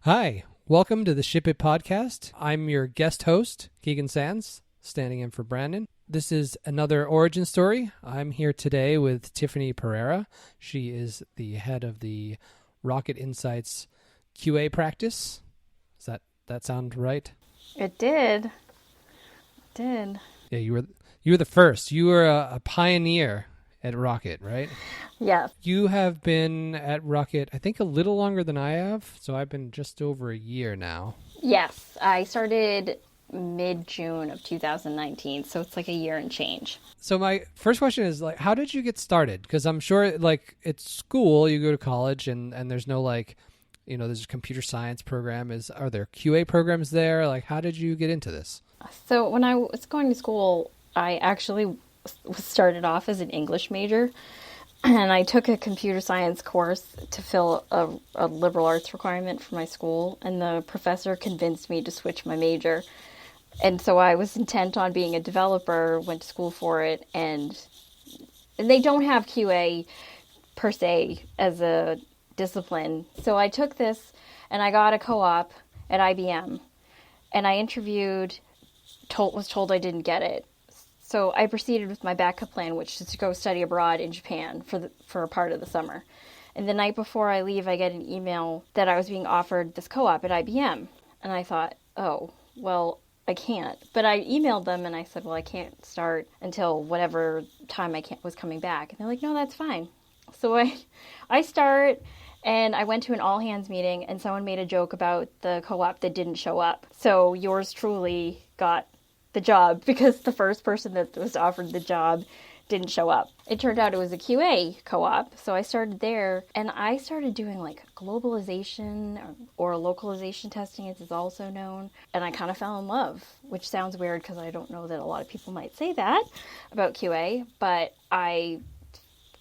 Hi, welcome to the Ship It podcast. I'm your guest host, Keegan Sands, standing in for Brandon. This is another origin story. I'm here today with Tiffany Pereira. She is the head of the Rocket Insights QA practice. Does that sound right? It did. Yeah, you were the first. You were a pioneer at Rocket, right? Yeah. You have been at Rocket, I think, a little longer than I have. So I've been just over a year now. Yes, I started mid-June of 2019, so it's like a year and change. So my first question is, like, how did you get started? Because I'm sure, like, at school, you go to college and there's no, like, you know, there's a computer science program. Are there QA programs there? Like, how did you get into this? So when I was going to school, I actually started off as an English major, and I took a computer science course to fill a liberal arts requirement for my school, and the professor convinced me to switch my major. And so I was intent on being a developer, went to school for it, and they don't have QA per se as a discipline. So I took this and I got a co-op at IBM, and I interviewed, was told I didn't get it. So I proceeded with my backup plan, which is to go study abroad in Japan for a part of the summer. And the night before I leave, I get an email that I was being offered this co-op at IBM. And I thought, oh, well, I can't. But I emailed them and I said, well, I can't start until whatever time was coming back. And they're like, no, that's fine. So I start, and I went to an all-hands meeting, and someone made a joke about the co-op that didn't show up. So yours truly got the job because the first person that was offered the job didn't show up. It turned out it was a QA co-op, so I started there, and I started doing like globalization or localization testing, as it's also known, and I kind of fell in love, which sounds weird because I don't know that a lot of people might say that about QA, but I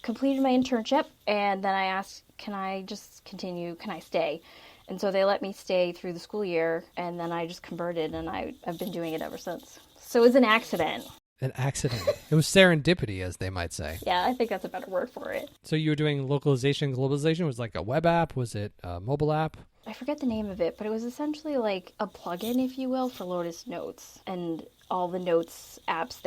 completed my internship, and then I asked, can I just continue, can I stay? And so they let me stay through the school year, and then I just converted, and I've been doing it ever since. So it was an accident. An accident. It was serendipity, as they might say. Yeah, I think that's a better word for it. So you were doing localization, globalization? Was it like a web app? Was it a mobile app? I forget the name of it, but it was essentially like a plugin, if you will, for Lotus Notes and all the Notes apps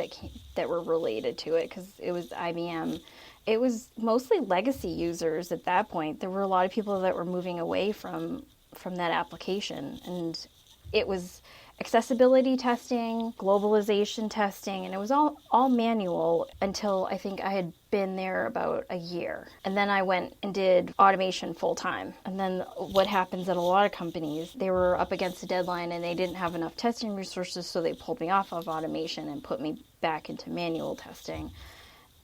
that were related to it, because it was IBM. It was mostly legacy users at that point. There were a lot of people that were moving away from that application, and it was accessibility testing, globalization testing, and it was all manual until I think I had been there about a year. And then I went and did automation full time. And then what happens at a lot of companies, they were up against a deadline and they didn't have enough testing resources, so they pulled me off of automation and put me back into manual testing.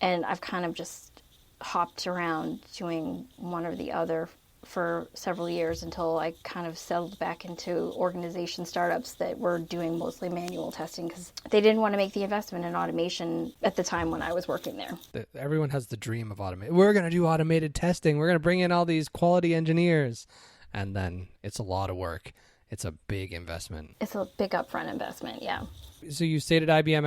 And I've kind of just hopped around doing one or the other for several years until I kind of settled back into organization startups that were doing mostly manual testing because they didn't want to make the investment in automation at the time when I was working there. Everyone has the dream of automation. We're going to do automated testing. We're going to bring in all these quality engineers. And then it's a lot of work. It's a big investment. It's a big upfront investment, yeah. So you stayed at IBM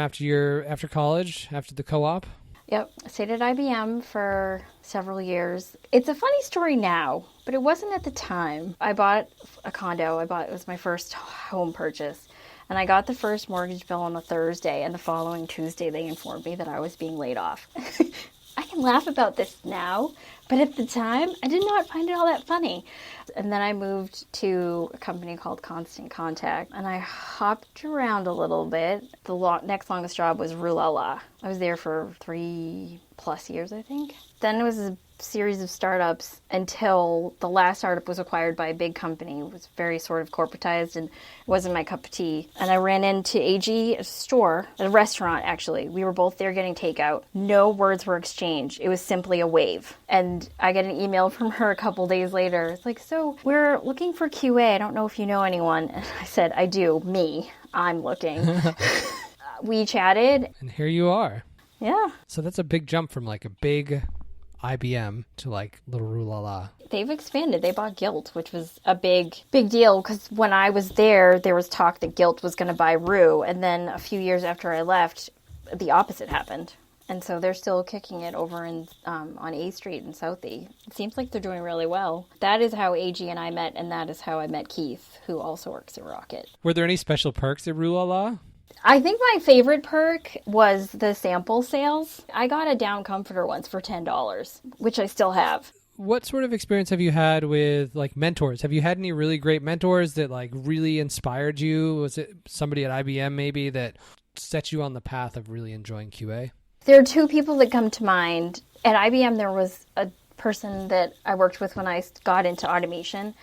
after college, after the co-op? Yep, I stayed at IBM for several years. It's a funny story now, but it wasn't at the time. I bought a condo. It was my first home purchase. And I got the first mortgage bill on a Thursday, and the following Tuesday they informed me that I was being laid off. I can laugh about this now, but at the time, I did not find it all that funny. And then I moved to a company called Constant Contact, and I hopped around a little bit. The next longest job was Rulala. I was there for 3+ years, I think. Then it was a series of startups until the last startup was acquired by a big company. It was very sort of corporatized and wasn't my cup of tea. And I ran into AG, a restaurant actually. We were both there getting takeout. No words were exchanged. It was simply a wave. And I get an email from her a couple days later. It's like, so we're looking for QA. I don't know if you know anyone. And I said, I do. Me. I'm looking. We chatted. And here you are. Yeah. So that's a big jump from like a big IBM to like little Rulala. They've expanded. They bought Gilt, which was a big deal because when I was there was talk that Gilt was going to buy Rue. And then a few years after I left, the opposite happened. And so they're still kicking it over in on A Street in Southie. It seems like they're doing really well. That is how AG and I met, and that is how I met Keith, who also works at Rocket. Were there any special perks at Rue La La? I think my favorite perk was the sample sales. I got a down comforter once for $10, which I still have. What sort of experience have you had with like mentors? Have you had any really great mentors that like really inspired you? Was it somebody at IBM maybe that set you on the path of really enjoying QA? There are two people that come to mind. At IBM, there was a person that I worked with when I got into automation,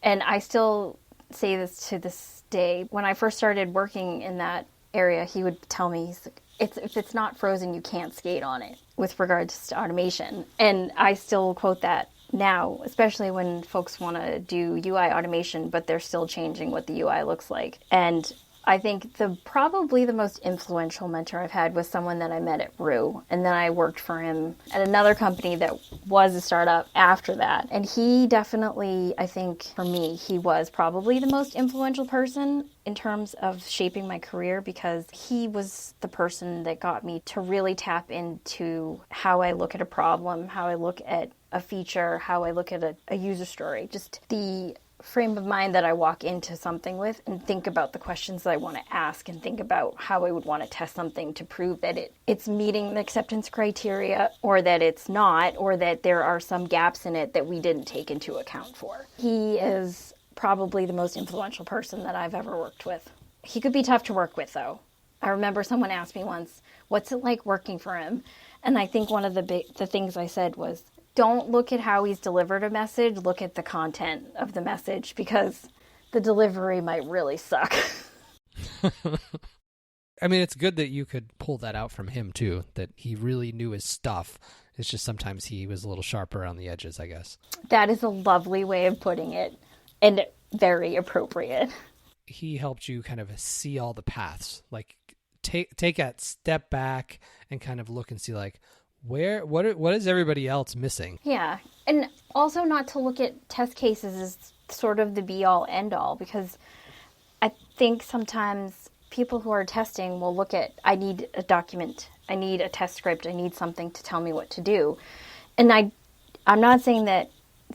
and I still say this to this day. When I first started working in that area, he would tell me, he's like, if it's not frozen, you can't skate on it with regards to automation. And I still quote that now, especially when folks want to do UI automation, but they're still changing what the UI looks like. And I think probably the most influential mentor I've had was someone that I met at Rue. And then I worked for him at another company that was a startup after that. And he definitely, I think for me, he was probably the most influential person in terms of shaping my career, because he was the person that got me to really tap into how I look at a problem, how I look at a feature, how I look at a user story, just the frame of mind that I walk into something with, and think about the questions that I want to ask, and think about how I would want to test something to prove that it's meeting the acceptance criteria, or that it's not, or that there are some gaps in it that we didn't take into account for. He is probably the most influential person that I've ever worked with. He could be tough to work with, though. I remember someone asked me once, what's it like working for him? And I think one of the things I said was, don't look at how he's delivered a message, look at the content of the message, because the delivery might really suck. I mean, it's good that you could pull that out from him, too, that he really knew his stuff. It's just sometimes he was a little sharper on the edges, I guess. That is a lovely way of putting it, and very appropriate. He helped you kind of see all the paths, like take that step back and kind of look and see, like, what is everybody else missing? Yeah, and also not to look at test cases as sort of the be-all, end-all, because I think sometimes people who are testing will look at, I need a document, I need a test script, I need something to tell me what to do. And I'm not saying that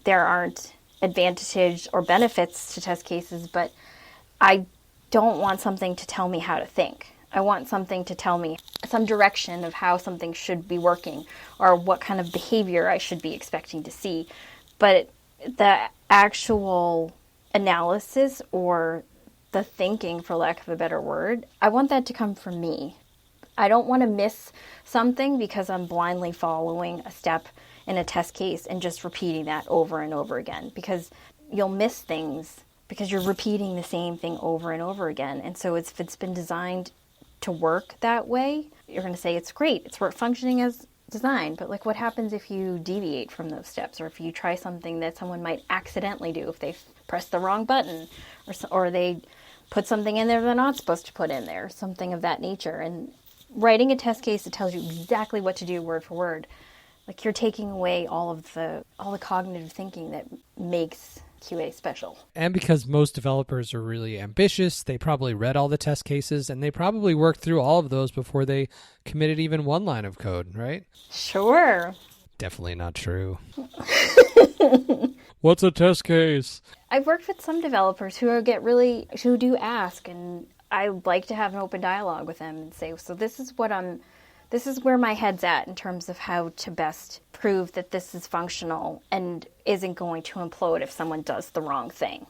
there aren't advantages or benefits to test cases, but I don't want something to tell me how to think. I want something to tell me some direction of how something should be working, or what kind of behavior I should be expecting to see. But the actual analysis, or the thinking, for lack of a better word, I want that to come from me. I don't want to miss something because I'm blindly following a step in a test case and just repeating that over and over again, because you'll miss things because you're repeating the same thing over and over again. And so if it's been designed to work that way, you're going to say it's great, it's functioning as designed. But like, what happens if you deviate from those steps, or if you try something that someone might accidentally do, if they press the wrong button, or they put something in there they're not supposed to put in there, something of that nature. And writing a test case that tells you exactly what to do word for word, like, you're taking away all the cognitive thinking that makes QA special. And because most developers are really ambitious, they probably read all the test cases, and they probably worked through all of those before they committed even one line of code, right? Sure. Definitely not true. What's a test case? I've worked with some developers who do ask, and I like to have an open dialogue with them and say, so this is where my head's at in terms of how to best prove that this is functional and isn't going to implode if someone does the wrong thing.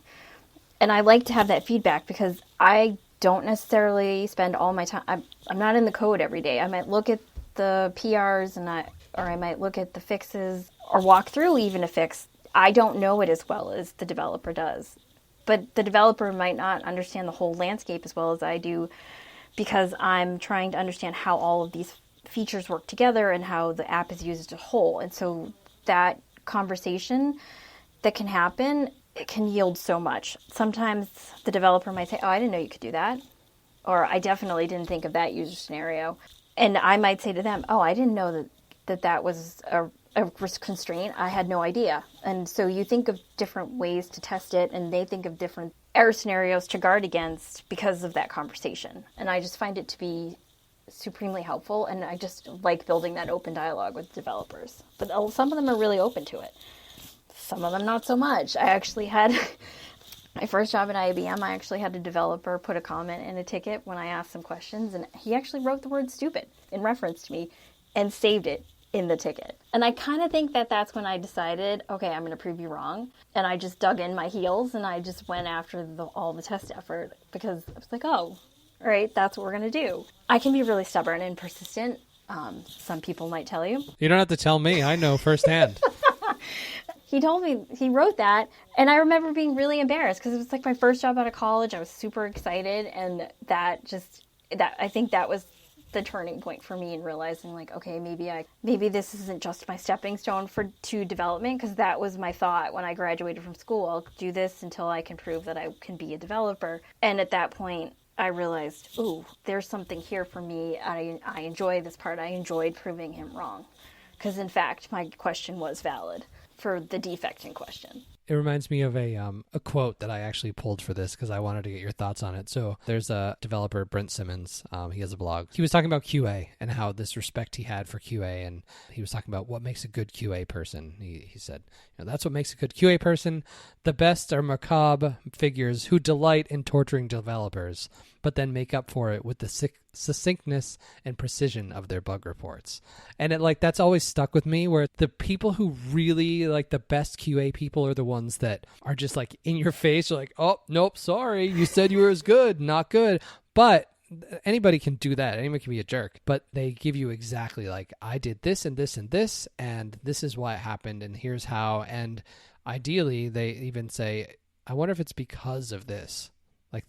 And I like to have that feedback, because I don't necessarily spend all my time, I'm not in the code every day. I might look at the PRs or I might look at the fixes, or walk through even a fix. I don't know it as well as the developer does. But the developer might not understand the whole landscape as well as I do, because I'm trying to understand how all of these features work together and how the app is used as a whole. And so that conversation that can happen, it can yield so much. Sometimes the developer might say, oh, I didn't know you could do that. Or I definitely didn't think of that user scenario. And I might say to them, oh, I didn't know that was a constraint. I had no idea. And so you think of different ways to test it, and they think of different error scenarios to guard against because of that conversation. And I just find it to be supremely helpful, and I just like building that open dialogue with developers. But some of them are really open to it. Some of them not so much. I actually had my first job at IBM, I actually had a developer put a comment in a ticket when I asked some questions, and he actually wrote the word stupid in reference to me and saved it in the ticket. And I kind of think that that's when I decided, okay, I'm going to prove you wrong. And I just dug in my heels and I just went after all the test effort because I was like, oh, all right, that's what we're going to do. I can be really stubborn and persistent. Some people might tell you. You don't have to tell me. I know firsthand. He told me, he wrote that, and I remember being really embarrassed because it was like my first job out of college. I was super excited, and I think that was the turning point for me in realizing, like, okay, maybe this isn't just my stepping stone to development, because that was my thought when I graduated from school. I'll do this until I can prove that I can be a developer. And at that point, I realized, ooh, there's something here for me. I enjoy this part. I enjoyed proving him wrong, because in fact, my question was valid for the defect in question. It reminds me of a quote that I actually pulled for this because I wanted to get your thoughts on it. So there's a developer, Brent Simmons. He has a blog. He was talking about QA and how this respect he had for QA. And he was talking about what makes a good QA person. He said, that's what makes a good QA person. The best are macabre figures who delight in torturing developers, but then make up for it with the succinctness and precision of their bug reports. And that's always stuck with me, where the people who really the best QA people are the ones that are just in your face. You're like, oh, nope, sorry. You said you were as good, not good. But anybody can do that. Anybody can be a jerk, but they give you exactly I did this and this and this, and this is why it happened. And here's how. And ideally they even say, I wonder if it's because of this.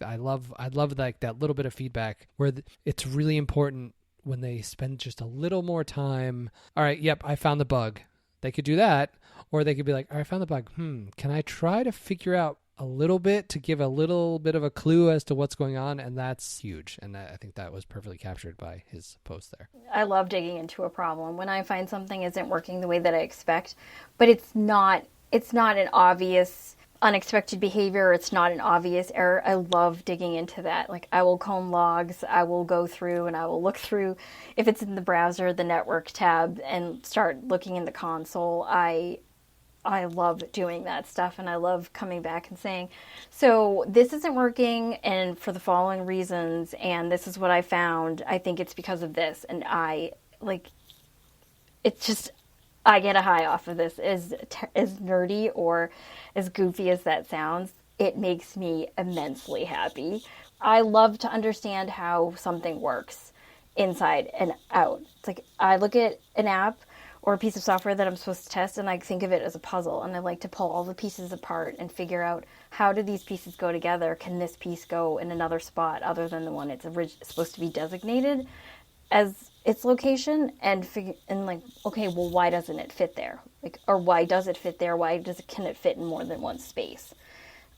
I love that little bit of feedback where it's really important when they spend just a little more time. All right, yep, I found the bug. They could do that, or they could be like, all right, I found the bug. Can I try to figure out a little bit to give a little bit of a clue as to what's going on? And that's huge. And I think that was perfectly captured by his post there. I love digging into a problem when I find something isn't working the way that I expect, but it's not an obvious unexpected behavior. It's not an obvious error. I love digging into that. I will comb logs. I will go through and I will look through, if it's in the browser, the network tab, and start looking in the console. I love doing that stuff, and I love coming back and saying, so this isn't working, and for the following reasons, and this is what I found. I think it's because of this. And it's just, I get a high off of this. As nerdy or as goofy as that sounds, it makes me immensely happy. I love to understand how something works inside and out. It's I look at an app or a piece of software that I'm supposed to test, and I think of it as a puzzle, and I like to pull all the pieces apart and figure out, how do these pieces go together? Can this piece go in another spot other than the one it's supposed to be designated as its location? And okay, well, why doesn't it fit there? Or why does it fit there? Can it fit in more than one space?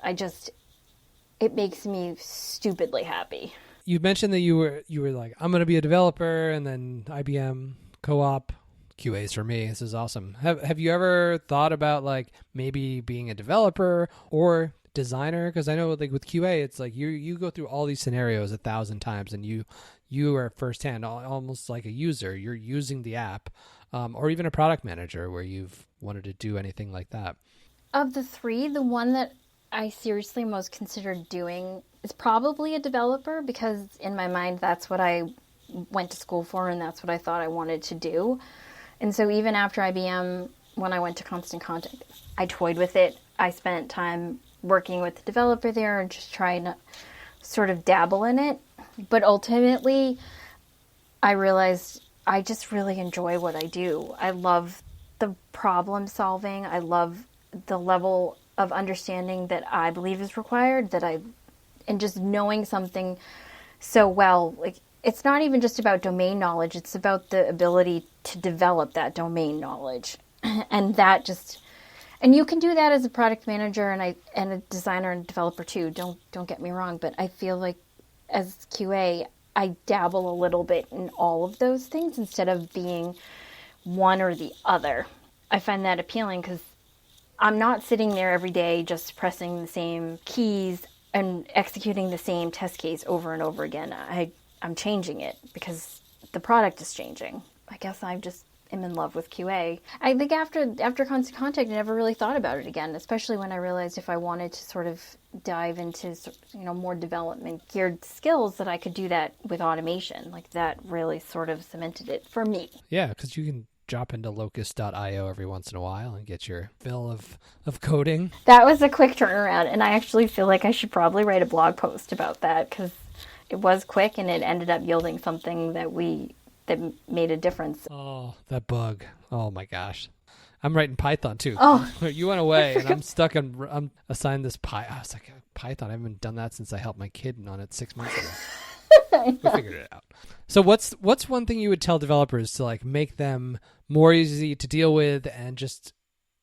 It makes me stupidly happy. You mentioned that you were I'm going to be a developer, and then IBM co-op. QA's for me. This is awesome. Have you ever thought about maybe being a developer or designer? Because I know with QA, it's you go through all these scenarios 1,000 times, and you are firsthand, almost like a user. You're using the app, or even a product manager where you've wanted to do anything like that. Of the three, the one that I seriously most considered doing is probably a developer, because in my mind, that's what I went to school for, and that's what I thought I wanted to do. And so even after IBM, when I went to Constant Contact, I toyed with it. I spent time working with the developer there and just trying to sort of dabble in it. But ultimately, I realized I just really enjoy what I do. I love the problem solving. I love the level of understanding that I believe is required, and just knowing something so well. It's not even just about domain knowledge. It's about the ability to develop that domain knowledge. And you can do that as a product manager and a designer and developer too. Don't get me wrong, but I feel like as QA, I dabble a little bit in all of those things instead of being one or the other. I find that appealing because I'm not sitting there every day just pressing the same keys and executing the same test case over and over again. I'm changing it because the product is changing. I guess I just am in love with QA. I think after Constant Contact, I never really thought about it again, especially when I realized if I wanted to sort of dive into, more development geared skills, that I could do that with automation. Like that really sort of cemented it for me. Yeah, because you can drop into locust.io every once in a while and get your fill of coding. That was a quick turnaround, and I actually feel like I should probably write a blog post about that, because it was quick and it ended up yielding something that made a difference. Oh, that bug. Oh my gosh. I'm writing Python too. Oh. You went away and I'm assigned this I was like, Python, I haven't done that since I helped my kid on it 6 months ago. We figured it out. So what's one thing you would tell developers to like make them more easy to deal with, and just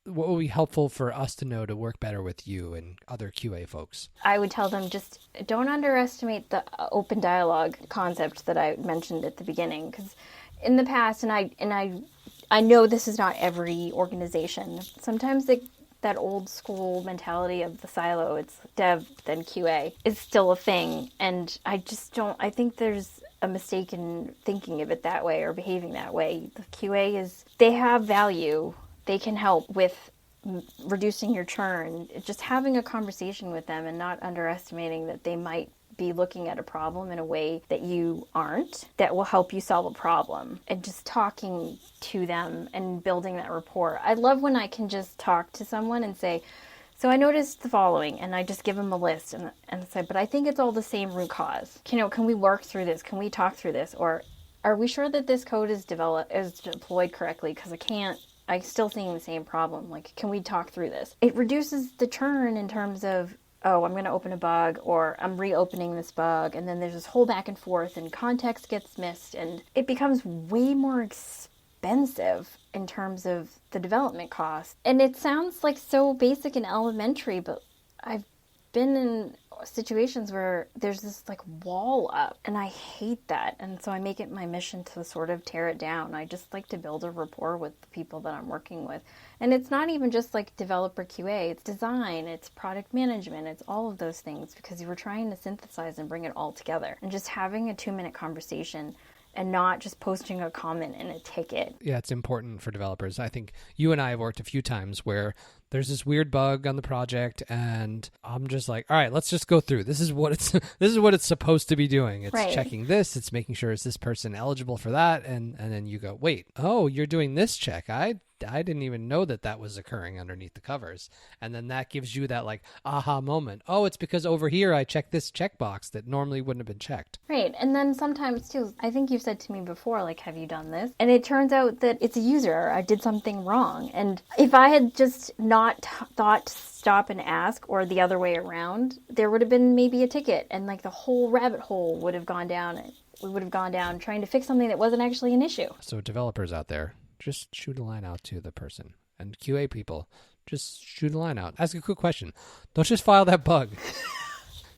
what would be helpful for us to know to work better with you and other QA folks? I would tell them, just don't underestimate the open dialogue concept that I mentioned at the beginning, because in the past, and I know this is not every organization, sometimes that old school mentality of the silo, it's dev then QA, is still a thing, and I think there's a mistake in thinking of it that way or behaving that way. The QA they have value. They can help with reducing your churn. Just having a conversation with them and not underestimating that they might be looking at a problem in a way that you aren't, that will help you solve a problem. And just talking to them and building that rapport. I love when I can just talk to someone and say, so I noticed the following, and I just give them a list and say, but I think it's all the same root cause. Can we work through this? Can we talk through this? Or are we sure that this code is deployed correctly? Because I'm still seeing the same problem. Like, can we talk through this? It reduces the churn in terms of, oh, I'm going to open a bug, or I'm reopening this bug, and then there's this whole back and forth, and context gets missed, and it becomes way more expensive in terms of the development cost. And it sounds like so basic and elementary, but I've been in situations where there's this like wall up, and I hate that, and so I make it my mission to sort of tear it down. I just like to build a rapport with the people that I'm working with, and it's not even just like developer QA, it's design, it's product management, it's all of those things, because you were trying to synthesize and bring it all together, and just having a 2-minute conversation and not just posting a comment in a ticket. Yeah, it's important for developers. I think you and I have worked a few times where there's this weird bug on the project, and I'm just like, all right, let's just go through. This is what it's supposed to be doing. It's right. Checking this. It's making sure, is this person eligible for that? And then you go, wait, oh, you're doing this check. I didn't even know that was occurring underneath the covers. And then that gives you that like aha moment. Oh, it's because over here I checked this checkbox that normally wouldn't have been checked. Right. And then sometimes too, I think you've said to me before, like, have you done this? And it turns out that it's a user. I did something wrong. And if I had just not thought to stop and ask, or the other way around, there would have been maybe a ticket, and like the whole rabbit hole would have gone down. We would have gone down trying to fix something that wasn't actually an issue. So developers out there, just shoot a line out to the person. And QA people, just shoot a line out. Ask a quick question. Don't just file that bug.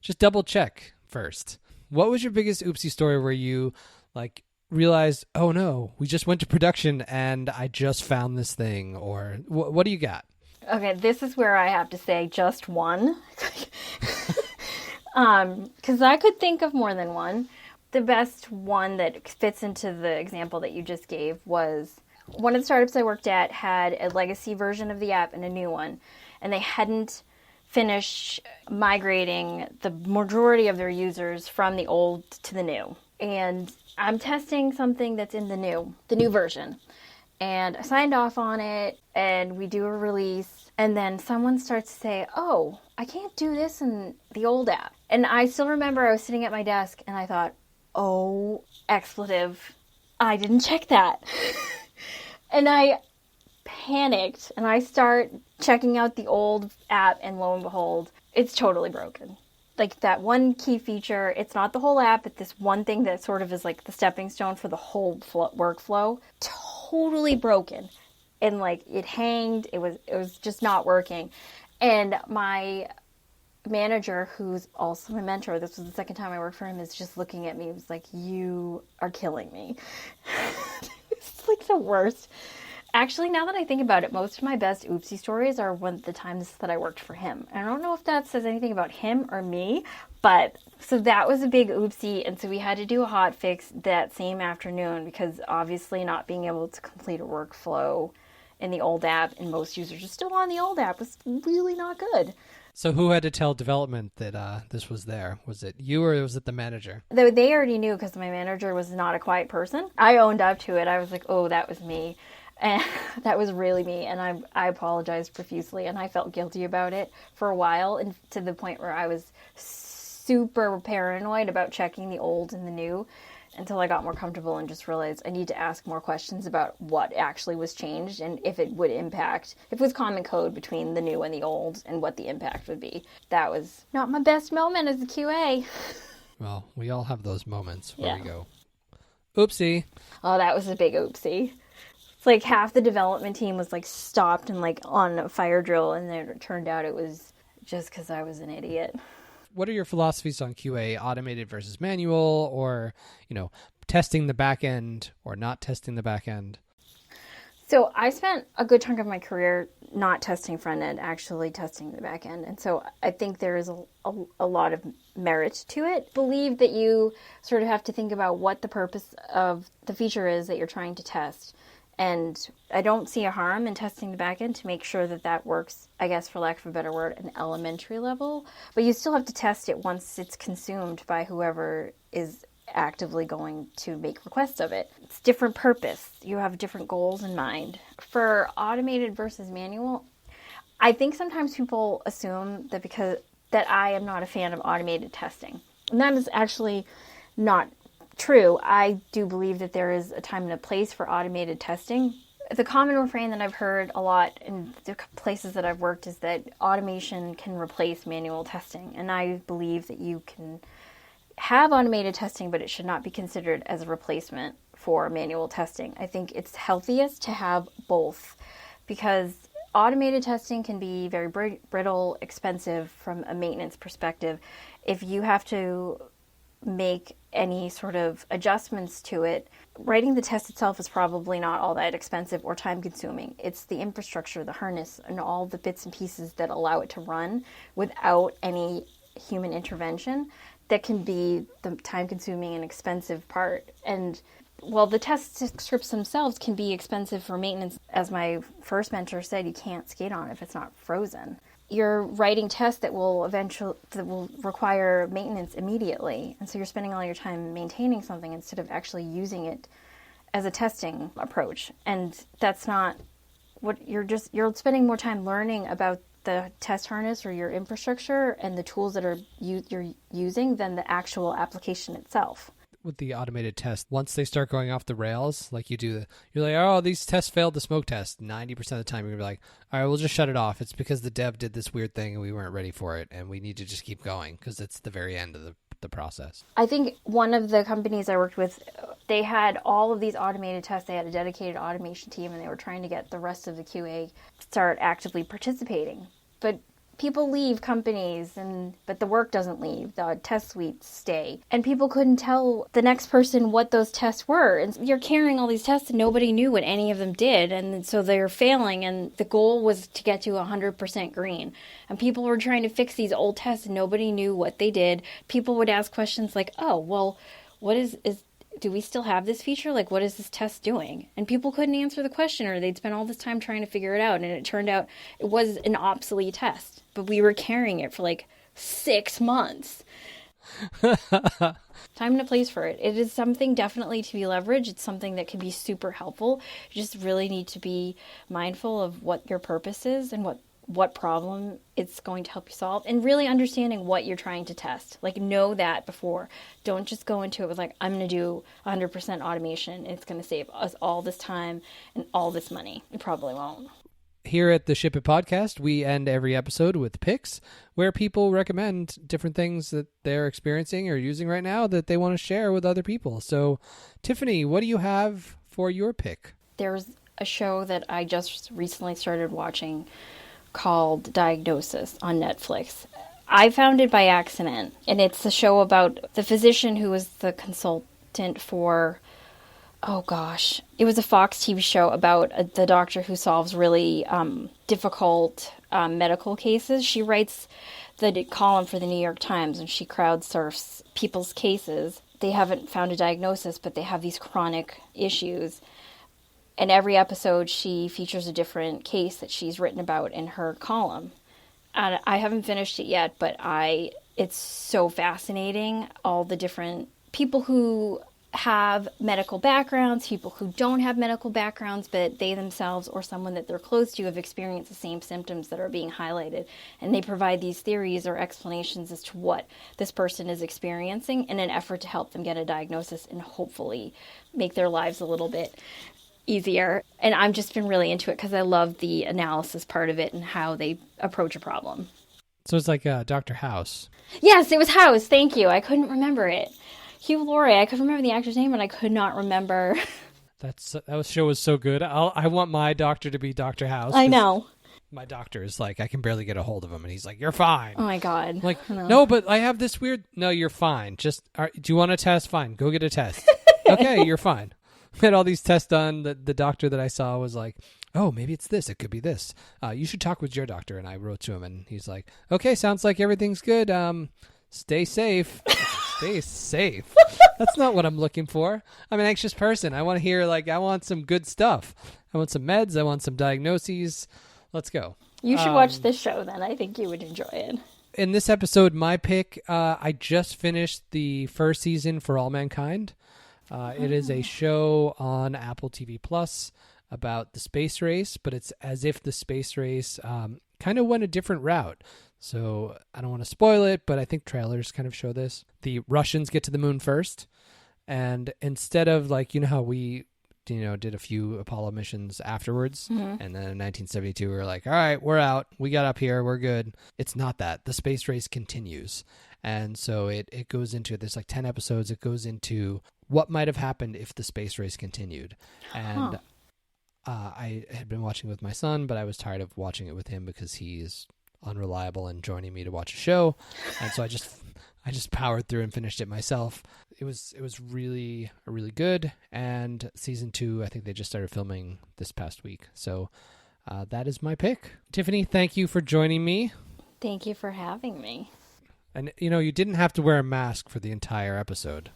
Just double check first. What was your biggest oopsie story where you like realized, oh no, we just went to production and I just found this thing? Or what do you got? Okay, this is where I have to say just one. Because I could think of more than one. The best one that fits into the example that you just gave was one of the startups I worked at had a legacy version of the app and a new one, and they hadn't finished migrating the majority of their users from the old to the new. And I'm testing something that's in the new version. And I signed off on it, and we do a release, and then someone starts to say, oh, I can't do this in the old app. And I still remember I was sitting at my desk, and I thought, oh, expletive, I didn't check that. And I panicked, and I start checking out the old app, and lo and behold, it's totally broken. Like that one key feature, it's not the whole app, but this one thing that sort of is like the stepping stone for the whole workflow, totally broken. And like it hanged, it was just not working. And my manager, who's also my mentor, this was the second time I worked for him, is just looking at me. He was like, you are killing me. It's like the worst. Actually, now that I think about it, most of my best oopsie stories are the times that I worked for him. And I don't know if that says anything about him or me, but So that was a big oopsie, and so we had to do a hot fix that same afternoon because obviously not being able to complete a workflow in the old app, and most users are still on the old app, was really not good. So who had to tell development that this was there? Was it you or was it the manager? Though they already knew because my manager was not a quiet person. I owned up to it. I was like, oh, that was me. And that was really me. And I apologized profusely, and I felt guilty about it for a while, and to the point where I was super paranoid about checking the old and the new until I got more comfortable and just realized I need to ask more questions about what actually was changed and if it would impact, if it was common code between the new and the old and what the impact would be. That was not my best moment as a QA. Well, we all have those moments where we go, oopsie. Oh, that was a big oopsie. It's like half the development team was like stopped and like on a fire drill, and then it turned out it was just because I was an idiot. What are your philosophies on QA, automated versus manual, or, testing the back end or not testing the back end? So I spent a good chunk of my career not testing front end, actually testing the back end. And so I think there is a lot of merit to it. Believe that you sort of have to think about what the purpose of the feature is that you're trying to test. And I don't see a harm in testing the backend to make sure that that works, I guess, for lack of a better word, an elementary level. But you still have to test it once it's consumed by whoever is actively going to make requests of it. It's different purpose. You have different goals in mind. For automated versus manual, I think sometimes people assume that because that I am not a fan of automated testing. And that is actually not true. I do believe that there is a time and a place for automated testing. The common refrain that I've heard a lot in the places that I've worked is that automation can replace manual testing. And I believe that you can have automated testing, but it should not be considered as a replacement for manual testing. I think it's healthiest to have both, because automated testing can be very brittle, expensive from a maintenance perspective. If you have to make any sort of adjustments to it, writing the test itself is probably not all that expensive or time consuming. It's the infrastructure, the harness, and all the bits and pieces that allow it to run without any human intervention that can be the time consuming and expensive part. And well, the test scripts themselves can be expensive for maintenance. As my first mentor said, you can't skate on it if it's not frozen. You're writing tests that will require maintenance immediately. And so you're spending all your time maintaining something instead of actually using it as a testing approach. And that's not what you're spending more time learning about the test harness or your infrastructure and the tools that you're using than the actual application itself. With the automated test, once they start going off the rails, like you're like, oh, these tests failed the smoke test. 90% of the time, you're going to be like, all right, we'll just shut it off. It's because the dev did this weird thing and we weren't ready for it, and we need to just keep going because it's the very end of the process. I think one of the companies I worked with, they had all of these automated tests. They had a dedicated automation team, and they were trying to get the rest of the QA start actively participating. But people leave companies, but the work doesn't leave. The test suites stay. And people couldn't tell the next person what those tests were. And you're carrying all these tests and nobody knew what any of them did. And so they're failing. And the goal was to get to 100% green. And people were trying to fix these old tests and nobody knew what they did. People would ask questions like, oh, well, what do we still have this feature? Like, what is this test doing? And people couldn't answer the question, or they'd spend all this time trying to figure it out. And it turned out it was an obsolete test, but we were carrying it for like 6 months. Time and a place for it. It is something definitely to be leveraged. It's something that can be super helpful. You just really need to be mindful of what your purpose is and what problem it's going to help you solve, and really understanding what you're trying to test. Like, know that before. Don't just go into it with like, I'm going to do 100% automation. It's going to save us all this time and all this money. It probably won't. Here at the Ship It podcast, we end every episode with picks where people recommend different things that they're experiencing or using right now that they want to share with other people. So, Tiffany, what do you have for your pick? There's a show that I just recently started watching called Diagnosis on Netflix. I found it by accident, and it's a show about the physician who was the consultant for, it was a Fox TV show about the doctor who solves really difficult medical cases. She writes the column for the New York Times, and she crowdsources people's cases. They haven't found a diagnosis, but they have these chronic issues. And every episode, she features a different case that she's written about in her column. And I haven't finished it yet, but it's so fascinating. All the different people who have medical backgrounds, people who don't have medical backgrounds, but they themselves or someone that they're close to have experienced the same symptoms that are being highlighted. And they provide these theories or explanations as to what this person is experiencing in an effort to help them get a diagnosis and hopefully make their lives a little bit easier. And I've just been really into it because I love the analysis part of it and how they approach a problem. So it's like Dr. House. Yes, it was House. Thank you. I couldn't remember it. Hugh Laurie. I could remember the actor's name, but I could not remember. That show was so good. I want my doctor to be Dr. House. I know. My doctor is like, I can barely get a hold of him, and he's like, "You're fine." Oh my God. I'm like, no, but I have this weird. No, you're fine. Just, do you want a test? Fine, go get a test. Okay, you're fine. Had all these tests done. The doctor that I saw was like, "Oh, maybe it's this. It could be this. You should talk with your doctor." And I wrote to him, and he's like, "Okay, sounds like everything's good. Stay safe." Stay safe. That's not what I'm looking for. I'm an anxious person. I want to hear, I want some good stuff. I want some meds. I want some diagnoses. Let's go. You should watch this show then. I think you would enjoy it. In this episode, my pick, I just finished the first season for All Mankind. It is a show on Apple TV Plus about the space race, but it's as if the space race kind of went a different route. So I don't want to spoil it, but I think trailers kind of show this. The Russians get to the moon first, and instead of how we did a few Apollo missions afterwards, and then in 1972 we were like, all right, we're out. We got up here. We're good. It's not that. The space race continues. And so it goes into, there's 10 episodes. It goes into what might have happened if the space race continued. And I had been watching with my son, but I was tired of watching it with him because he's unreliable and joining me to watch a show. And so I just powered through and finished it myself. It was really good. And season 2, I think they just started filming this past week. So that is my pick. Tiffany, thank you for joining me. Thank you for having me. And you didn't have to wear a mask for the entire episode.